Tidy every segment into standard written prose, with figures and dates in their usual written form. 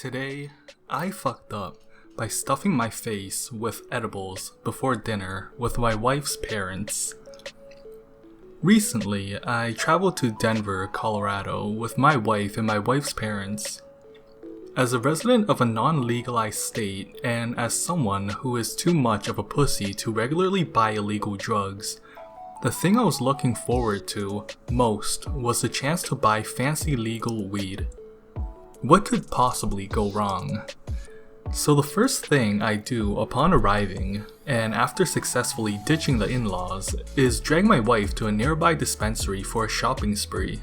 Today, I fucked up by stuffing my face with edibles before dinner with my wife's parents. Recently, I traveled to Denver, Colorado with my wife and my wife's parents. As a resident of a non-legalized state and as someone who is too much of a pussy to regularly buy illegal drugs, the thing I was looking forward to most was the chance to buy fancy legal weed. What could possibly go wrong? So the first thing I do upon arriving, and after successfully ditching the in-laws, is drag my wife to a nearby dispensary for a shopping spree.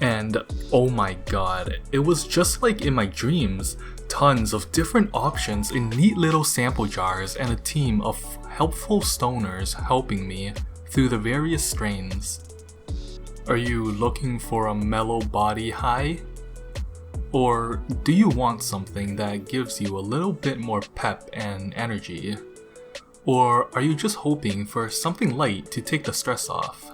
And oh my god, it was just like in my dreams, tons of different options in neat little sample jars and a team of helpful stoners helping me through the various strains. Are you looking for a mellow body high? Or do you want something that gives you a little bit more pep and energy? Or are you just hoping for something light to take the stress off?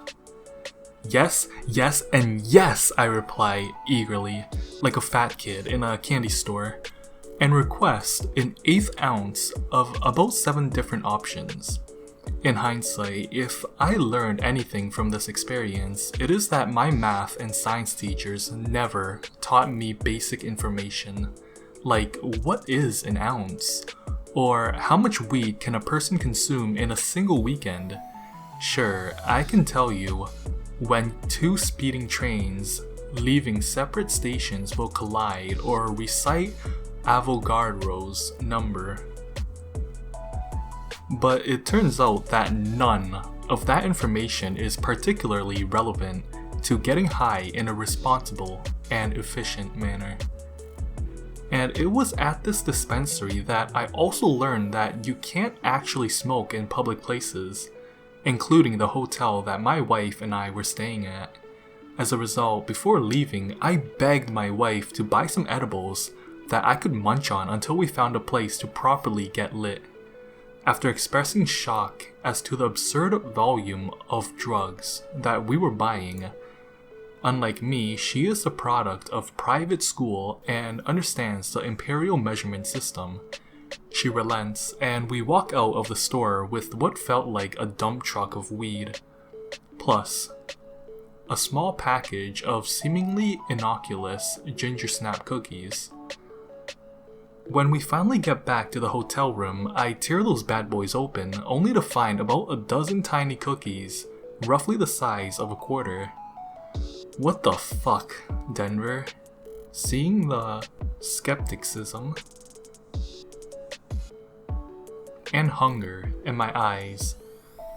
Yes, yes, and yes, I reply eagerly, like a fat kid in a candy store, and request an 1/8 ounce of about 7 different options. In hindsight, if I learned anything from this experience, it is that my math and science teachers never taught me basic information, like what is an ounce? Or how much weed can a person consume in a single weekend? Sure, I can tell you when 2 speeding trains leaving separate stations will collide or recite Avogadro's number. But it turns out that none of that information is particularly relevant to getting high in a responsible and efficient manner. And it was at this dispensary that I also learned that you can't actually smoke in public places, including the hotel that my wife and I were staying at. As a result, before leaving, I begged my wife to buy some edibles that I could munch on until we found a place to properly get lit. After expressing shock as to the absurd volume of drugs that we were buying, unlike me, she is the product of private school and understands the imperial measurement system. She relents, and we walk out of the store with what felt like a dump truck of weed, plus a small package of seemingly innocuous ginger snap cookies. When we finally get back to the hotel room, I tear those bad boys open, only to find about a dozen tiny cookies, roughly the size of a quarter. What the fuck, Denver? Seeing the skepticism and hunger in my eyes,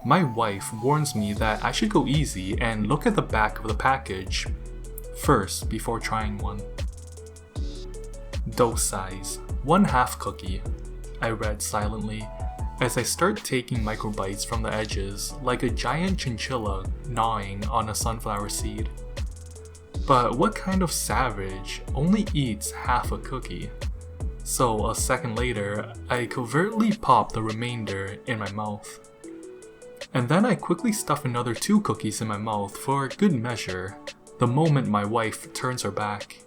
my wife warns me that I should go easy and look at the back of the package first before trying one. Dose size, 1/2 cookie, I read silently as I start taking microbites from the edges like a giant chinchilla gnawing on a sunflower seed. But what kind of savage only eats half a cookie? So a second later, I covertly pop the remainder in my mouth. And then I quickly stuff another 2 cookies in my mouth for good measure the moment my wife turns her back.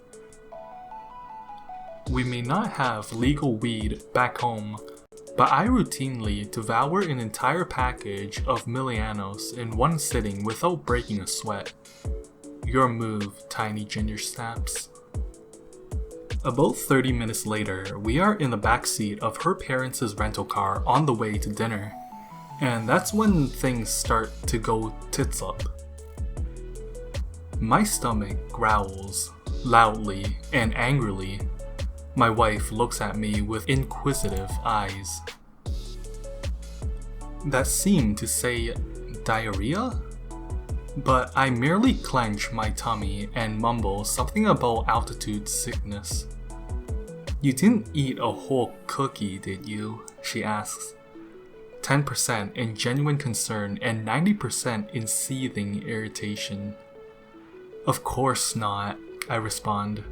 We may not have legal weed back home, but I routinely devour an entire package of Milianos in one sitting without breaking a sweat. Your move, tiny ginger snaps. About 30 minutes later, we are in the back seat of her parents' rental car on the way to dinner, and that's when things start to go tits up. My stomach growls loudly and angrily. My wife looks at me with inquisitive eyes that seem to say diarrhea? But I merely clench my tummy and mumble something about altitude sickness. You didn't eat a whole cookie, did you? She asks. 10% in genuine concern and 90% in seething irritation. Of course not, I respond,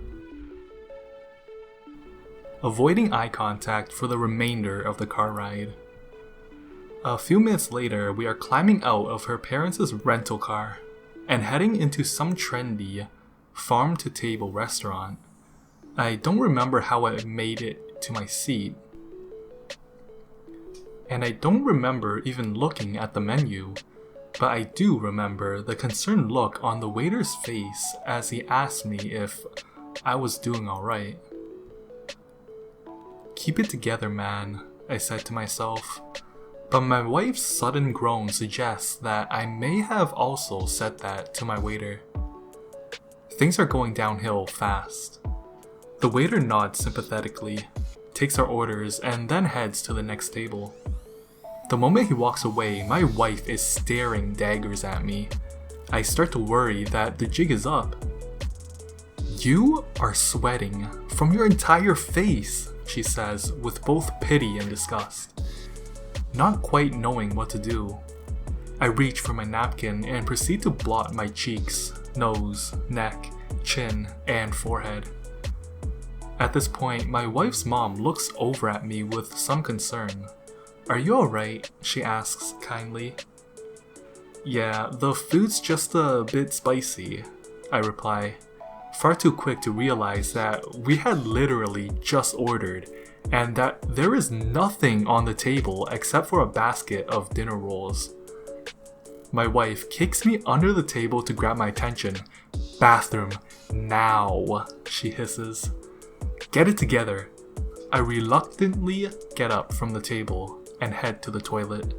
avoiding eye contact for the remainder of the car ride. A few minutes later, we are climbing out of her parents' rental car and heading into some trendy farm-to-table restaurant. I don't remember how I made it to my seat. And I don't remember even looking at the menu, but I do remember the concerned look on the waiter's face as he asked me if I was doing alright. "Keep it together, man," I said to myself, but my wife's sudden groan suggests that I may have also said that to my waiter. Things are going downhill fast. The waiter nods sympathetically, takes our orders, and then heads to the next table. The moment he walks away, my wife is staring daggers at me. I start to worry that the jig is up. "You are sweating from your entire face," she says with both pity and disgust. Not quite knowing what to do, I reach for my napkin and proceed to blot my cheeks, nose, neck, chin, and forehead. At this point, my wife's mom looks over at me with some concern. "Are you alright?" she asks kindly. "Yeah, the food's just a bit spicy," I reply, far too quick to realize that we had literally just ordered and that there is nothing on the table except for a basket of dinner rolls. My wife kicks me under the table to grab my attention. "Bathroom, now," she hisses. "Get it together." I reluctantly get up from the table and head to the toilet.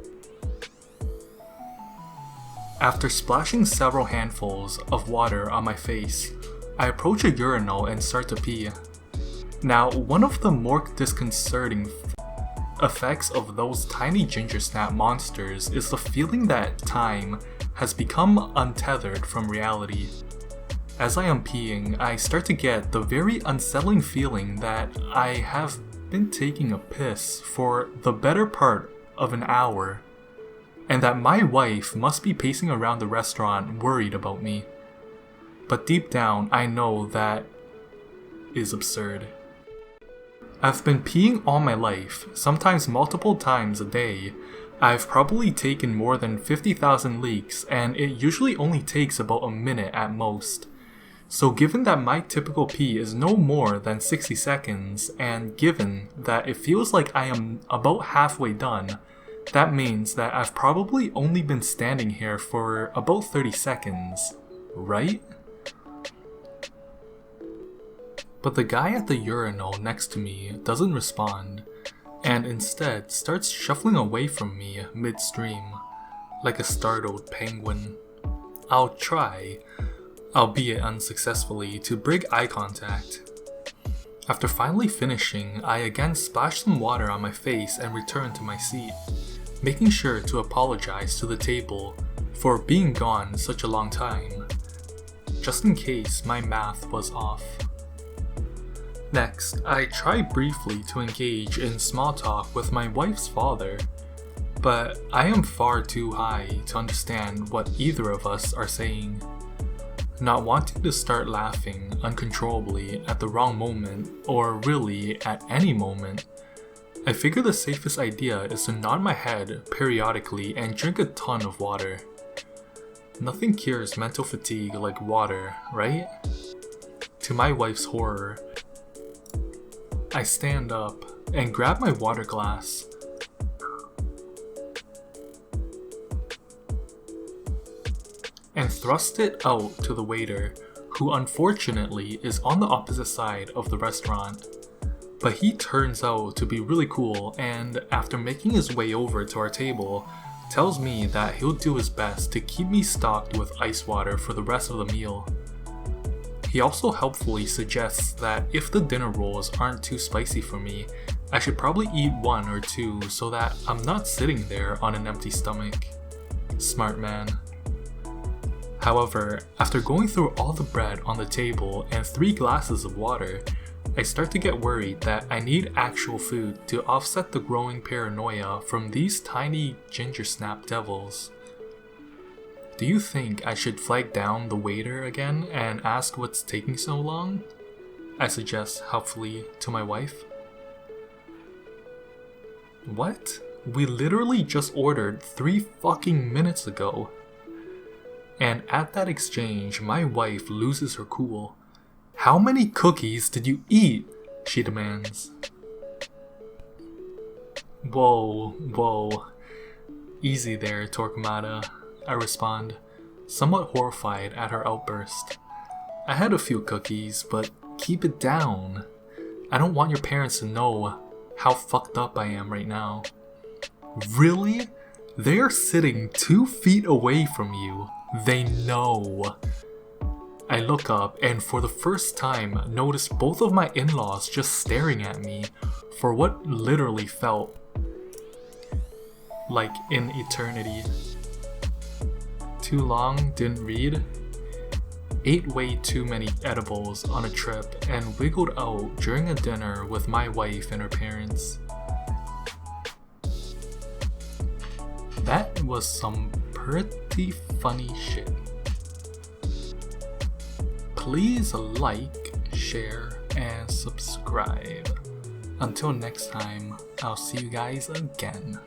After splashing several handfuls of water on my face, I approach a urinal and start to pee. Now, one of the more disconcerting effects of those tiny ginger snap monsters is the feeling that time has become untethered from reality. As I am peeing, I start to get the very unsettling feeling that I have been taking a piss for the better part of an hour, and that my wife must be pacing around the restaurant worried about me. But deep down, I know that is absurd. I've been peeing all my life, sometimes multiple times a day. I've probably taken more than 50,000 leaks, and it usually only takes about a minute at most. So given that my typical pee is no more than 60 seconds, and given that it feels like I am about halfway done, that means that I've probably only been standing here for about 30 seconds, right? But the guy at the urinal next to me doesn't respond, and instead starts shuffling away from me midstream, like a startled penguin. I'll try, albeit unsuccessfully, to break eye contact. After finally finishing, I again splash some water on my face and return to my seat, making sure to apologize to the table for being gone such a long time, just in case my math was off. Next, I try briefly to engage in small talk with my wife's father, but I am far too high to understand what either of us are saying. Not wanting to start laughing uncontrollably at the wrong moment, or really at any moment, I figure the safest idea is to nod my head periodically and drink a ton of water. Nothing cures mental fatigue like water, right? To my wife's horror, I stand up and grab my water glass. And thrust it out to the waiter, who unfortunately is on the opposite side of the restaurant. But he turns out to be really cool, and after making his way over to our table, tells me that he'll do his best to keep me stocked with ice water for the rest of the meal. He also helpfully suggests that if the dinner rolls aren't too spicy for me, I should probably eat one or two so that I'm not sitting there on an empty stomach. Smart man. However, after going through all the bread on the table and 3 glasses of water, I start to get worried that I need actual food to offset the growing paranoia from these tiny ginger snap devils. Do you think I should flag down the waiter again and ask what's taking so long? I suggest helpfully to my wife. What? We literally just ordered 3 fucking minutes ago. And at that exchange, my wife loses her cool. How many cookies did you eat? She demands. Whoa. Easy there, Torquemada, I respond, somewhat horrified at her outburst. I had a few cookies, but keep it down. I don't want your parents to know how fucked up I am right now. Really? They are sitting 2 feet away from you. They know. I look up and for the first time notice both of my in-laws just staring at me for what literally felt like an eternity. Too long, didn't read. Ate way too many edibles on a trip and wiggled out during a dinner with my wife and her parents. That was some pretty funny shit. Please like, share, and subscribe. Until next time, I'll see you guys again.